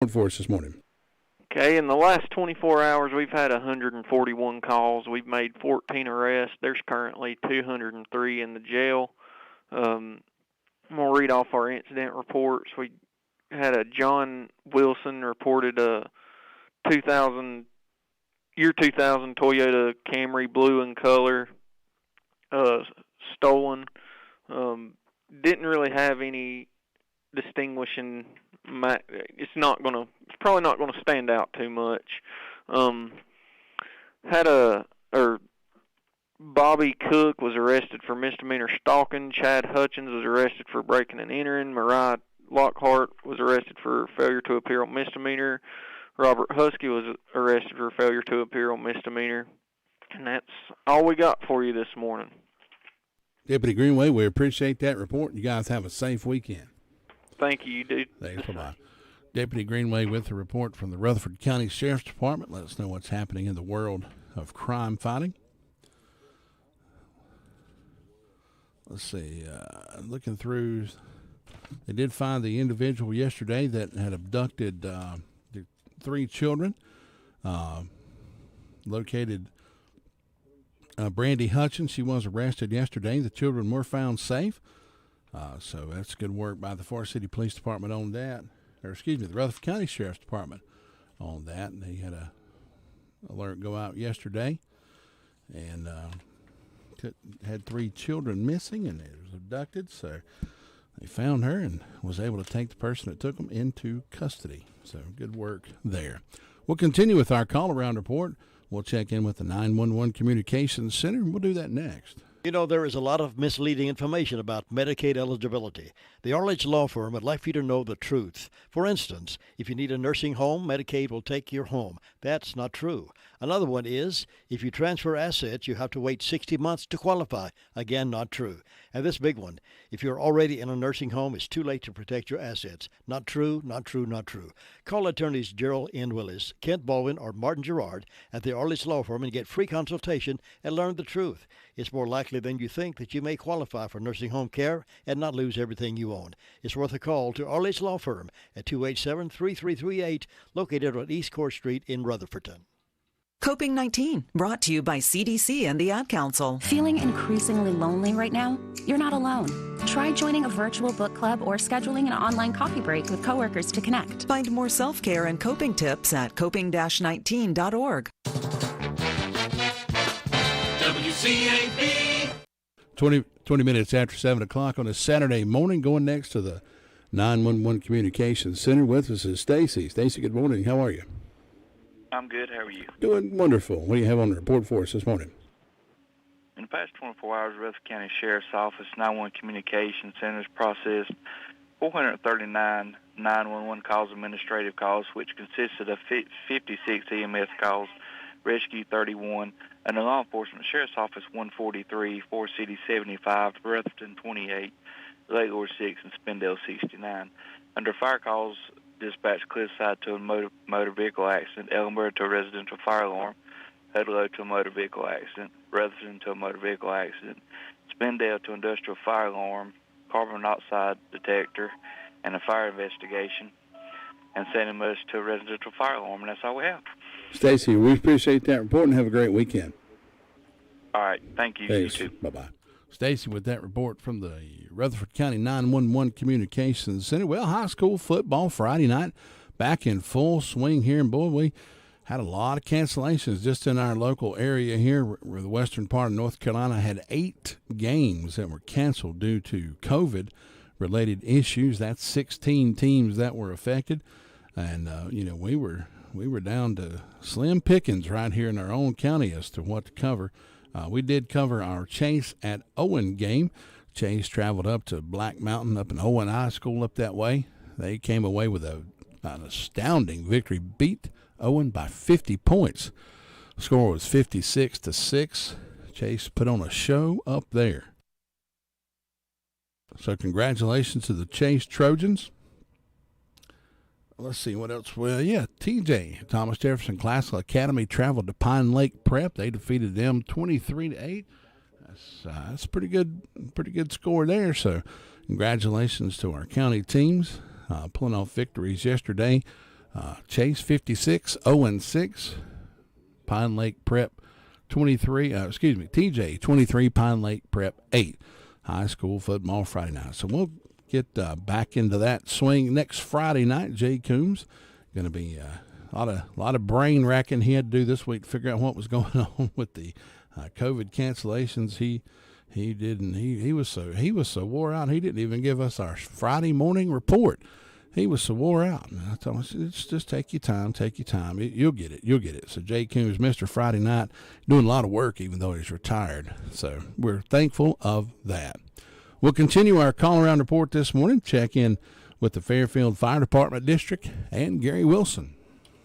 report for us this morning. Okay, in the last 24 hours, we've had 141 calls. We've made 14 arrests. There's currently 203 in the jail. I'm going to read off our incident reports. We had a John Wilson reported a 2000 Toyota Camry, blue in color, stolen. Didn't really have any distinguishing. It's probably not gonna stand out too much. Bobby Cook was arrested for misdemeanor stalking. Chad Hutchins was arrested for breaking and entering. Mariah Lockhart was arrested for failure to appear on misdemeanor. Robert Husky was arrested for failure to appear on misdemeanor. And that's all we got for you this morning. Deputy Greenway, we appreciate that report. You guys have a safe weekend. Thank you, dude. Thanks. Bye-bye. Deputy Greenway with a report from the Rutherford County Sheriff's Department. Let us know what's happening in the world of crime fighting. Let's see. Looking through, they did find the individual yesterday that had abducted the 3 children. Located Brandy Hutchins. She was arrested yesterday. The children were found safe. So that's good work by the Forest City Police Department on that. The Rutherford County Sheriff's Department on that. And they had a alert go out yesterday. And had 3 children missing, and they was abducted. So they found her and was able to take the person that took them into custody. So good work there. We'll continue with our call-around report. We'll check in with the 911 Communications Center, and we'll do that next. You know, there is a lot of misleading information about Medicaid eligibility. The Arledge Law Firm would like for you to know the truth. For instance, if you need a nursing home, Medicaid will take your home. That's not true. Another one is, if you transfer assets, you have to wait 60 months to qualify. Again, not true. And this big one, if you're already in a nursing home, it's too late to protect your assets. Not true, not true, not true. Call attorneys Gerald N. Willis, Kent Baldwin, or Martin Gerard at the Arledge Law Firm and get free consultation and learn the truth. It's more likely than you think that you may qualify for nursing home care and not lose everything you own. It's worth a call to Arledge Law Firm at 287-3338, located on East Court Street in Rutherfordton. Coping 19, brought to you by CDC and the Ad Council. Feeling increasingly lonely right now? You're not alone. Try joining a virtual book club or scheduling an online coffee break with coworkers to connect. Find more self-care and coping tips at coping-19.org. WCAB. 20 minutes after 7 o'clock on a Saturday morning. Going next to the 911 Communications Center. With us is Stacy. Stacy, good morning. How are you? I'm good. How are you? Doing wonderful. What do you have on the report for us this morning? In the past 24 hours, Rutherford County Sheriff's Office 911 Communications Centers processed 439 911 calls, administrative calls, which consisted of 56 EMS calls, Rescue 31, and the Law Enforcement Sheriff's Office 143, Forest City 75, Rutherford 28, Leghorn 6, and Spindale 69. Under fire calls, dispatch Cliffside to a motor vehicle accident, Ellenborough to a residential fire alarm, Hudlow to a motor vehicle accident, Rutherford to a motor vehicle accident, Spindale to industrial fire alarm, carbon monoxide detector, and a fire investigation, and San Amos to a residential fire alarm, and that's all we have. Stacy, we appreciate that report and have a great weekend. All right, thank you. Thanks. You too. Bye-bye. Stacy with that report from the Rutherford County 911 Communications Center. Well, high school football Friday night back in full swing here. And, boy, we had a lot of cancellations just in our local area here. Where the western part of North Carolina had 8 games that were canceled due to COVID-related issues. That's 16 teams that were affected. And, we were down to slim pickings right here in our own county as to what to cover. We did cover our Chase at Owen game. Chase traveled up to Black Mountain up in Owen High School up that way. They came away with an astounding victory, beat Owen by 50 points. The score was 56-6. Chase put on a show up there. So congratulations to the Chase Trojans. Let's see what else. Well, yeah, TJ, Thomas Jefferson Classical Academy, traveled to Pine Lake Prep. They defeated them 23-8. That's a pretty good score there. So, congratulations to our county teams pulling off victories yesterday. Chase 56, 0-6. Pine Lake Prep 23, TJ 23, Pine Lake Prep 8. High school football Friday night. So we'll get back into that swing next Friday night. Jay Coombs going to be a lot of brain racking he had to do this week to figure out what was going on with the COVID cancellations. He was so wore out he didn't even give us our Friday morning report. He was so wore out. And I told him, just take your time. You'll get it. So Jay Coombs, Mr. Friday Night, doing a lot of work even though he's retired. So we're thankful of that. We'll continue our call-around report this morning, check in with the Fairfield Fire Department District and Gary Wilson.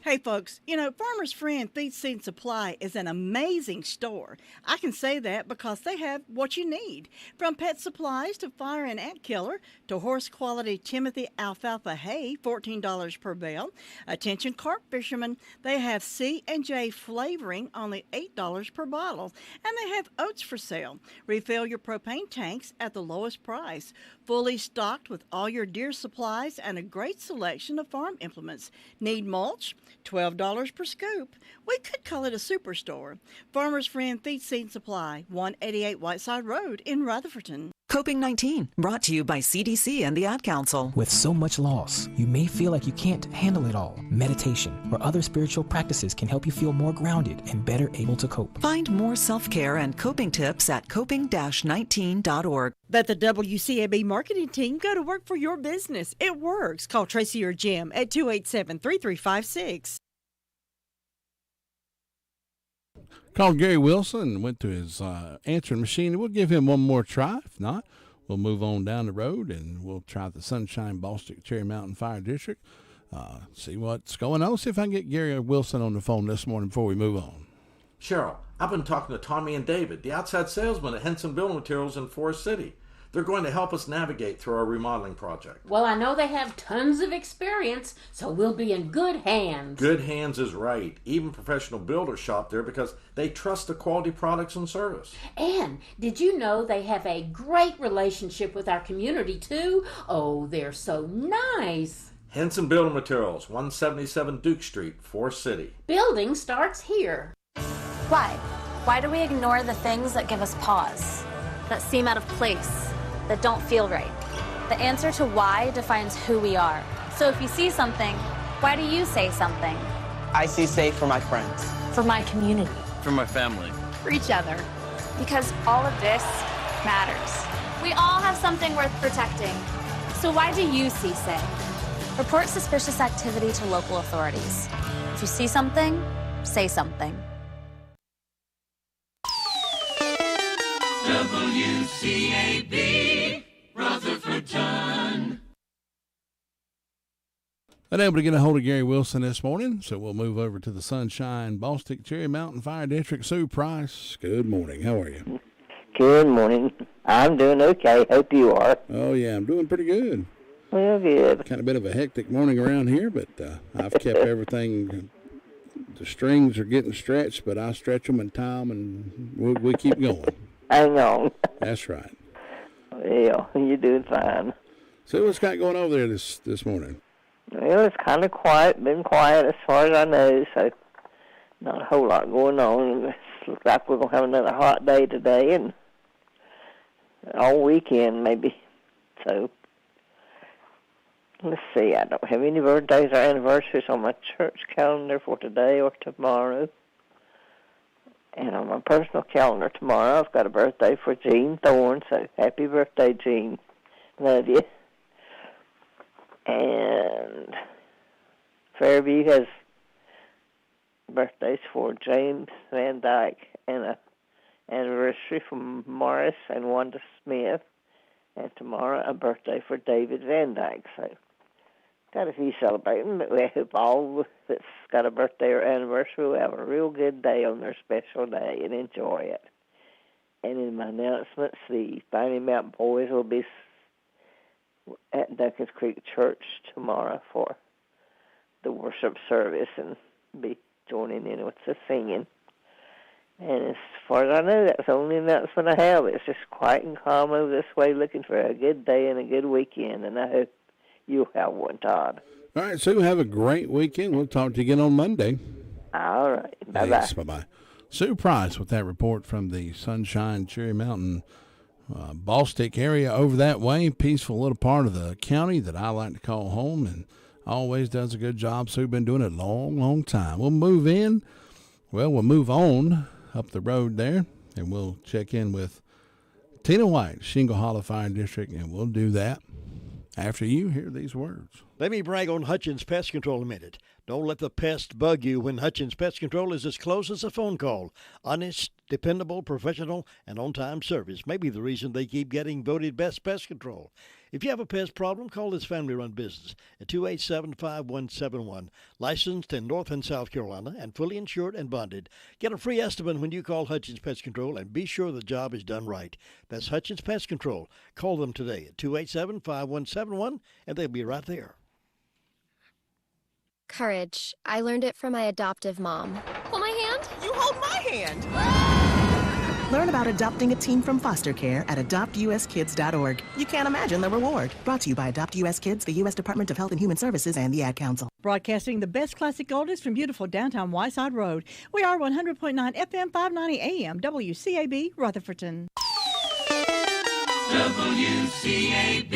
Hey, folks, Farmer's Friend Feed Seed Supply is an amazing store. I can say that because they have what you need, from pet supplies to fire and ant killer to horse-quality Timothy alfalfa hay, $14 per bale. Attention carp fishermen, they have C&J flavoring, only $8 per bottle. And they have oats for sale. Refill your propane tanks at the lowest price. Fully stocked with all your deer supplies and a great selection of farm implements. Need mulch? $12 per scoop. We could call it a superstore. Farmer's Friend Feed Seed Supply, 188 Whiteside Road in Rutherfordton. Coping 19, brought to you by CDC and the Ad Council. With so much loss, you may feel like you can't handle it all. Meditation or other spiritual practices can help you feel more grounded and better able to cope. Find more self-care and coping tips at coping-19.org. Let the WCAB marketing team go to work for your business. It works. Call Tracy or Jim at 287-3356. Called Gary Wilson and went to his answering machine. We'll give him one more try. If not, we'll move on down the road and we'll try the Sunshine Ballstick Cherry Mountain Fire District. See what's going on. See if I can get Gary Wilson on the phone this morning before we move on. Cheryl, I've been talking to Tommy and David, the outside salesmen at Henson Building Materials in Forest City. They're going to help us navigate through our remodeling project. Well, I know they have tons of experience, so we'll be in good hands. Good hands is right. Even professional builders shop there because they trust the quality products and service. And did you know they have a great relationship with our community, too? Oh, they're so nice. Henson Building Materials, 177 Duke Street, Forest City. Building starts here. Why? Why do we ignore the things that give us pause, that seem out of place, that don't feel right? The answer to why defines who we are. So if you see something, why do you say something? I see safe for my friends. For my community. For my family. For each other. Because all of this matters. We all have something worth protecting. So why do you see safe? Report suspicious activity to local authorities. If you see something, say something. WCAB, Rutherfordton. Unable to get a hold of Gary Wilson this morning, so we'll move over to the Sunshine Ballstick Cherry Mountain Fire District. Sue Price, good morning. How are you? Good morning. I'm doing okay. Hope you are. Oh, yeah, I'm doing pretty good. Well, good. Kind of bit of a hectic morning around here, but I've kept everything. The strings are getting stretched, but I stretch them and tie them, and we keep going. Hang on. That's right. Well, you're doing fine. So what's got going over there this morning? Well, it's kind of quiet. Been quiet as far as I know, so not a whole lot going on. It looks like we're going to have another hot day today and all weekend maybe. So let's see. I don't have any birthdays or anniversaries on my church calendar for today or tomorrow. And on my personal calendar tomorrow, I've got a birthday for Jean Thorne, so happy birthday, Jean. Love you. And Fairview has birthdays for James Van Dyke and an anniversary from Morris and Wanda Smith. And tomorrow, a birthday for David Van Dyke. So got a few celebrating, but we hope all that's got a birthday or anniversary will have a real good day on their special day and enjoy it. And in my announcements, the Piney Mountain Boys will be at Duckins Creek Church tomorrow for the worship service and be joining in with the singing. And as far as I know, that's the only announcement I have. It's just quiet and calm over this way, looking for a good day and a good weekend, and I hope you have one, Todd. All right, Sue, have a great weekend. We'll talk to you again on Monday. All right. Bye-bye. Thanks. Bye-bye. Sue Price with that report from the Sunshine Cherry Mountain Ballstick area over that way. Peaceful little part of the county that I like to call home, and always does a good job. Sue been doing it a long, long time. We'll move on up the road there, and we'll check in with Tina White, Shingle Hollow Fire District, and we'll do that after you hear these words. Let me brag on Hutchins Pest Control a minute. Don't let the pest bug you when Hutchins Pest Control is as close as a phone call. Honest, dependable, professional, and on-time service may be the reason they keep getting voted best pest control. If you have a pest problem, call this family-run business at 287-5171. Licensed in North and South Carolina and fully insured and bonded. Get a free estimate when you call Hutchins Pest Control and be sure the job is done right. That's Hutchins Pest Control. Call them today at 287-5171 and they'll be right there. Courage. I learned it from my adoptive mom. Hold my hand? You hold my hand. Learn about adopting a teen from foster care at adoptuskids.org. You can't imagine the reward. Brought to you by Adopt US Kids, the U.S. Department of Health and Human Services, and the Ad Council. Broadcasting the best classic oldies from beautiful downtown Whiteside Road. We are 100.9 FM, 590 AM, WCAB, Rutherfordton. WCAB,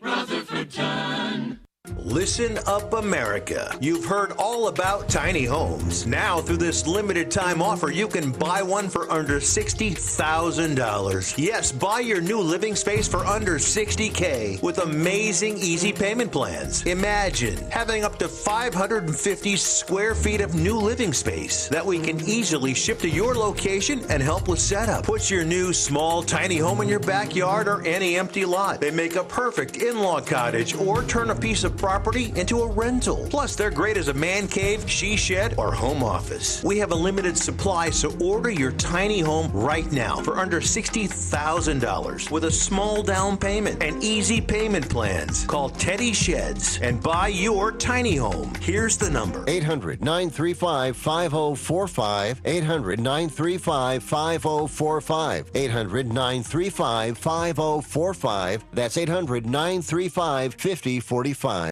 Rutherfordton. Listen up, America. You've heard all about tiny homes. Now, through this limited time offer, you can buy one for under $60,000. Yes, buy your new living space for under $60K with amazing easy payment plans. Imagine having up to 550 square feet of new living space that we can easily ship to your location and help with setup. Put your new small tiny home in your backyard or any empty lot. They make a perfect in-law cottage or turn a piece of property into a rental. Plus, they're great as a man cave, she shed, or home office. We have a limited supply, so order your tiny home right now for under $60,000 with a small down payment and easy payment plans. Call Teddy Sheds and buy your tiny home. Here's the number. 800-935-5045. 800-935-5045. 800-935-5045. That's 800-935-5045.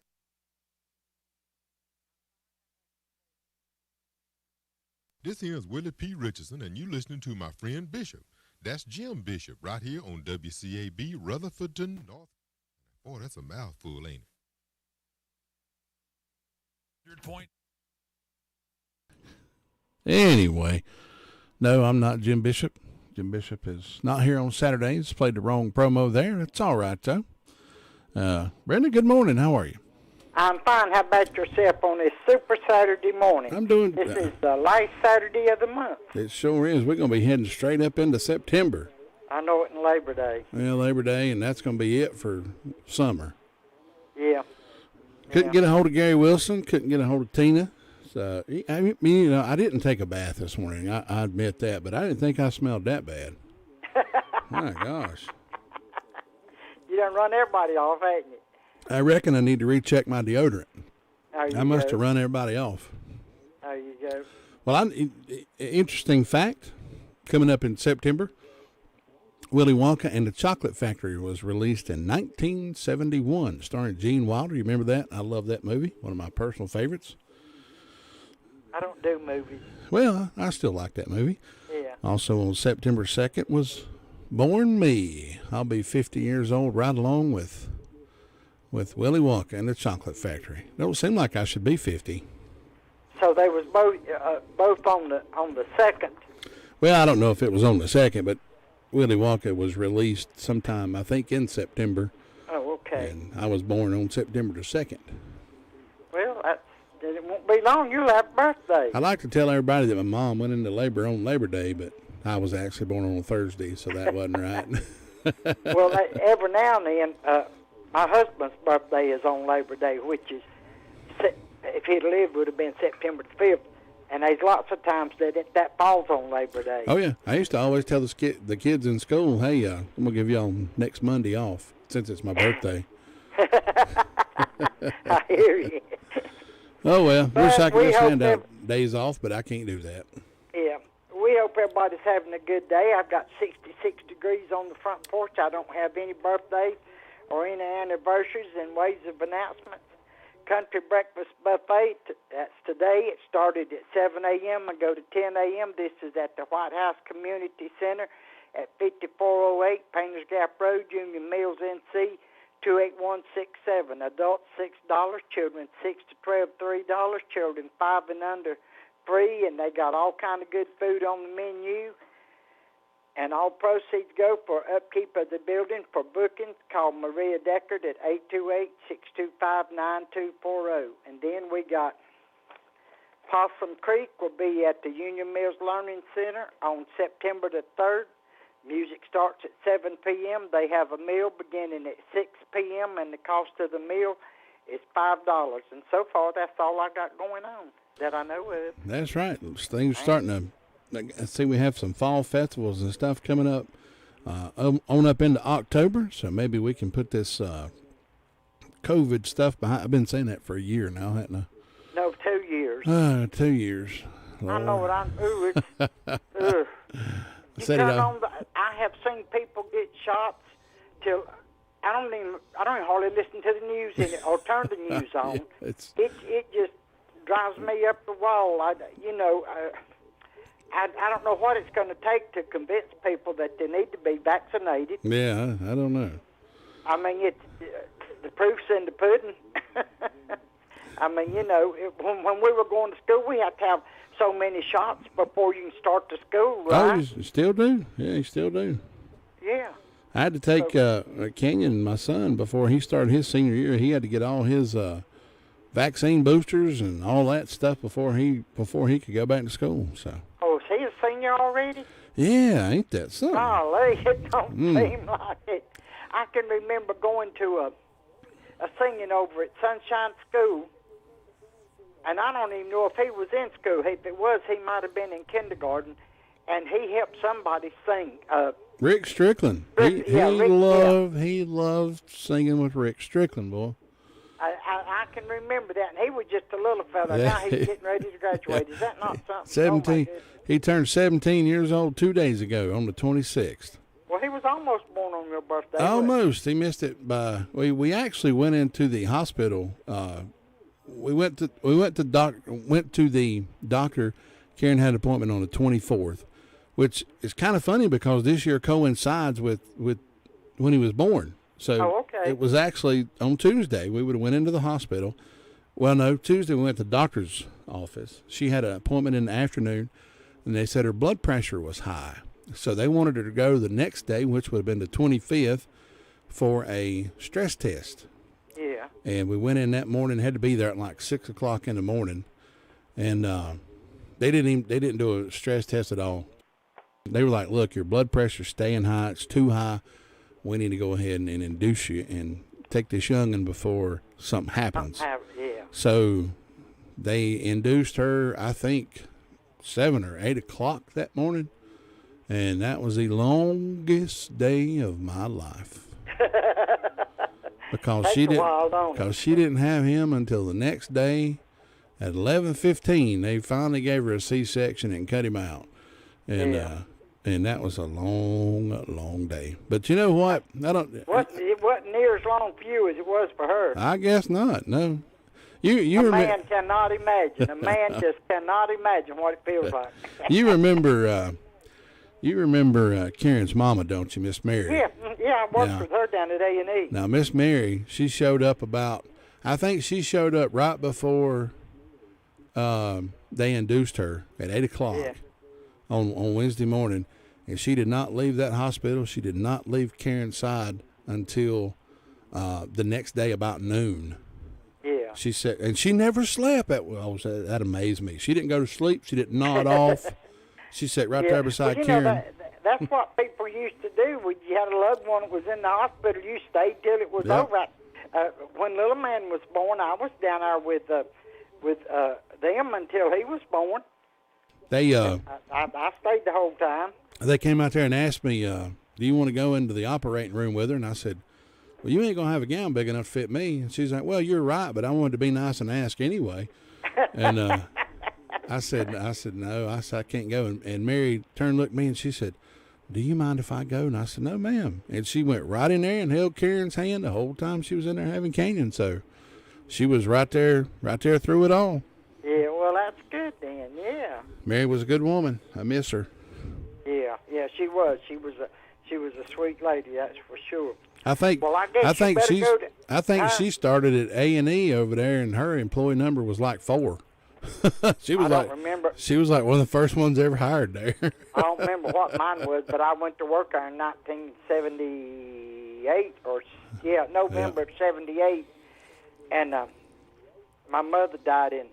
This here is Willie P. Richardson, and you listening to my friend Bishop. That's Jim Bishop right here on WCAB Rutherfordton North. Boy, that's a mouthful, ain't it? Anyway, no, I'm not Jim Bishop. Jim Bishop is not here on Saturdays. Played the wrong promo there. It's all right, though. Brenda, good morning. How are you? I'm fine. How about yourself on this Super Saturday morning? I'm doing This is the last Saturday of the month. It sure is. We're going to be heading straight up into September. I know it in Labor Day. Well, Labor Day, and that's going to be it for summer. Yeah. Couldn't get a hold of Gary Wilson. Couldn't get a hold of Tina. So, I mean, you know, I didn't take a bath this morning. I admit that, but I didn't think I smelled that bad. My gosh. You done run everybody off, haven't you? I reckon I need to recheck my deodorant. I must have run everybody off. There you go. Well, interesting fact, coming up in September, Willy Wonka and the Chocolate Factory was released in 1971, starring Gene Wilder. You remember that? I love that movie, one of my personal favorites. I don't do movies. Well, I still like that movie. Yeah. Also on September 2nd was Born Me. I'll be 50 years old right along with Willy Wonka and the Chocolate Factory. Don't seem like I should be 50. So they was both on the second. Well, I don't know if it was on the second, but Willy Wonka was released sometime, I think, in September. Oh, okay. And I was born on September the 2nd. Well, it won't be long. You'll have a birthday. I like to tell everybody that my mom went into labor on Labor Day, but I was actually born on a Thursday, so that wasn't right. Well, every now and then, my husband's birthday is on Labor Day, which is, if he'd lived, would have been September the 5th. And there's lots of times that falls on Labor Day. Oh, yeah. I used to always tell the kids in school, hey, I'm going to give y'all next Monday off since it's my birthday. I hear you. Oh, well. Wish I could we just hand out days off, but I can't do that. Yeah. We hope everybody's having a good day. I've got 66 degrees on the front porch. I don't have any birthdays or any anniversaries and ways of announcements. Country Breakfast Buffet. That's today. It started at 7 a.m. and go to 10 a.m. This is at the White House Community Center at 5408 Painters Gap Road, Union Mills, NC, 28167. Adults $6, children 6 to 12 $3, children 5 and under free, and they got all kind of good food on the menu. And all proceeds go for upkeep of the building. For bookings, call Maria Deckard at 828-625-9240. And then we got Possum Creek will be at the Union Mills Learning Center on September the 3rd. Music starts at 7 p.m. They have a meal beginning at 6 p.m., and the cost of the meal is $5. And so far, that's all I got going on that I know of. That's right. Things are starting to... I see we have some fall festivals and stuff coming up on up into October, so maybe we can put this COVID stuff behind. I've been saying that for a year now, haven't I? No, 2 years. 2 years. Lord. I know what I'm. Ooh, it's. I have seen people get shots till I don't even hardly listen to the news in it or turn the news on. Yeah, it just drives me up the wall. I don't know what it's going to take to convince people that they need to be vaccinated. Yeah, I don't know. I mean, it's the proof's in the pudding. I mean, when we were going to school, we had to have so many shots before you can start the school, right? Oh, you still do? Yeah, you still do. Yeah. I had to take Kenyon, my son, before he started his senior year. He had to get all his vaccine boosters and all that stuff before he could go back to school. So. Oh, is he a senior already? Yeah, ain't that something? Golly, it don't seem like it. I can remember going to a singing over at Sunshine School, and I don't even know if he was in school. If it was, he might have been in kindergarten, and he helped somebody sing. Rick Strickland. He loved singing with Rick Strickland, boy. I can remember that, and he was just a little fella. Yeah. Now he's getting ready to graduate. Is that not something? 17. He turned 17 years old 2 days ago on the 26th. Well, he was almost born on your birthday. Almost. He missed it by. We actually went into the hospital. We went to the doctor. Karen had an appointment on the 24th, which is kind of funny because this year coincides with when he was born. So it was actually on Tuesday. We would have went into the hospital. Well, no, Tuesday we went to the doctor's office. She had an appointment in the afternoon, and they said her blood pressure was high. So they wanted her to go the next day, which would have been the 25th, for a stress test. Yeah. And we went in that morning, had to be there at like 6 o'clock in the morning, and they didn't do a stress test at all. They were like, "Look, your blood pressure's staying high. It's too high. We need to go ahead and induce you and take this young'un before something happens." Yeah. So they induced her, I think, 7 or 8 o'clock that morning, and that was the longest day of my life. Because she didn't have him until the next day at 11:15. They finally gave her a C-section and cut him out, and that was a long, long day. But you know what? It wasn't near as long for you as it was for her. I guess not. No. A man cannot imagine. A man just cannot imagine what it feels like. You remember Karen's mama, don't you, Miss Mary? Yeah, I worked with her down at A&E. Now, Miss Mary, she showed up right before they induced her at 8 o'clock on Wednesday morning, and she did not leave that hospital. She did not leave Karen's side until the next day about noon. Yeah. She said, and she never slept. That amazed me. She didn't go to sleep. She didn't nod off. She sat right there beside Karen. That's what people used to do. When you had a loved one that was in the hospital, you stayed till it was over. When little man was born, I was down there with them until he was born. I stayed the whole time. They came out there and asked me, "Do you want to go into the operating room with her?" And I said, "Well, you ain't gonna have a gown big enough to fit me." And she's like, "Well, you're right, but I wanted to be nice and ask anyway." And I said no. I said I can't go. And Mary turned and looked at me and she said, "Do you mind if I go?" And I said, "No, ma'am." And she went right in there and held Karen's hand the whole time she was in there having Canyon. So she was right there through it all. Yeah, well, that's good then. Yeah. Mary was a good woman. I miss her. Yeah, she was. She was a sweet lady, that's for sure. I think. Well, I guess she started at A&E over there, and her employee number was like 4. She was She was like one of the first ones ever hired there. I don't remember what mine was, but I went to work there in 1978 November of '78, and my mother died in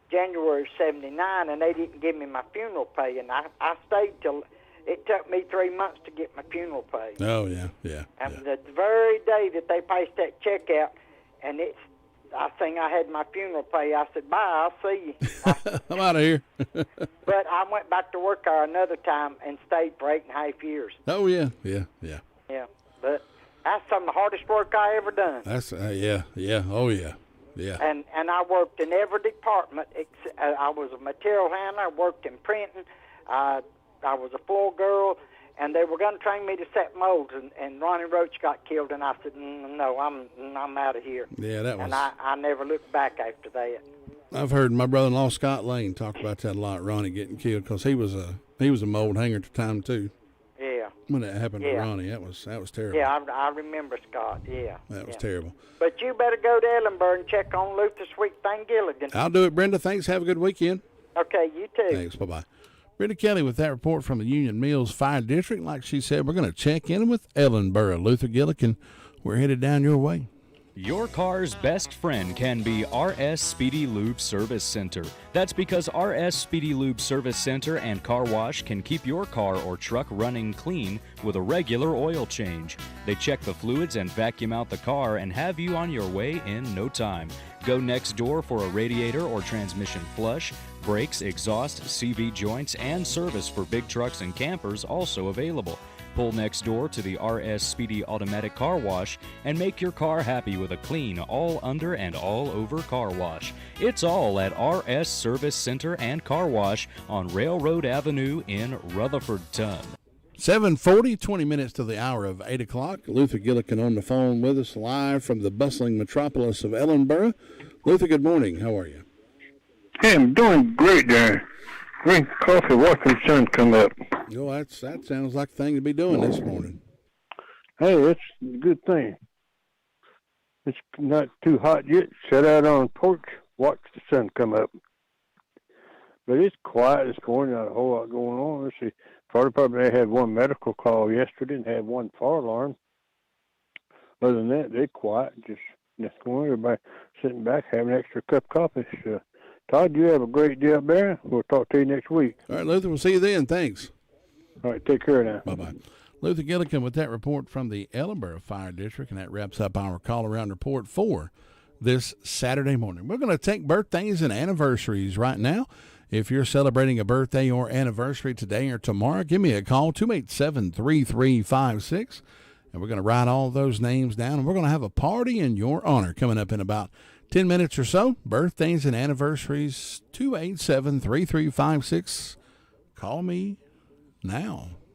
January of '79, and they didn't give me my funeral pay, and I stayed till it took me 3 months to get my funeral pay. Oh yeah. And the very day that they placed that check out, and I think I had my funeral pay. I said, bye, I'll see you. I'm out of here. But I went back to work there another time and stayed for 8.5 years. Oh, yeah. Yeah, but that's some of the hardest work I ever done. That's, yeah. Oh, yeah. Yeah. And I worked in every department. I was a material handler. I worked in printing. I was a floor girl. And they were going to train me to set molds, and Ronnie Roach got killed, and I said, no, I'm out of here. Yeah, that was. And I never looked back after that. I've heard my brother-in-law Scott Lane talk about that a lot. Ronnie getting killed because he was a mold hanger at the time too. Yeah. When that happened to Ronnie, that was terrible. Yeah, I remember Scott. Yeah. That was terrible. But you better go to Ellenburg and check on Luther Sweet Thing Gilligan. I'll do it, Brenda. Thanks. Have a good weekend. Okay, you too. Thanks. Bye-bye. Brenda Kelly with that report from the Union Mills Fire District. Like she said, we're going to check in with Ellenborough. Luther Gilligan, we're headed down your way. Your car's best friend can be RS Speedy Lube Service Center. That's because RS Speedy Lube Service Center and Car Wash can keep your car or truck running clean with a regular oil change. They check the fluids and vacuum out the car and have you on your way in no time. Go next door for a radiator or transmission flush. Brakes, exhaust, CV joints, and service for big trucks and campers also available. Pull next door to the RS Speedy Automatic Car Wash and make your car happy with a clean, all under and all over car wash. It's all at RS Service Center and Car Wash on Railroad Avenue in Rutherfordton. 7:40, 20 minutes to the hour of 8 o'clock. Luther Gilligan on the phone with us live from the bustling metropolis of Ellenborough. Luther, good morning. How are you? Hey, I'm doing great there. Drink coffee, watching the sun come up. Oh, that sounds like the thing to be doing this morning. Hey, that's a good thing. It's not too hot yet. Sit out on the porch, watch the sun come up. But it's quiet this morning, not a whole lot going on. Let's see. Fire department, they had one medical call yesterday and had one fire alarm. Other than that, they're quiet. Just morning, everybody sitting back having an extra cup of coffee. So, Todd, you have a great day up there. We'll talk to you next week. All right, Luther, we'll see you then. Thanks. All right, take care now. Bye-bye. Luther Gilligan with that report from the Ellenborough Fire District, and that wraps up our call-around report for this Saturday morning. We're going to take birthdays and anniversaries right now. If you're celebrating a birthday or anniversary today or tomorrow, give me a call, 287-3356, and we're going to write all those names down, and we're going to have a party in your honor coming up in about 10 minutes or so. Birthdays and anniversaries, 287-3356. Call me now.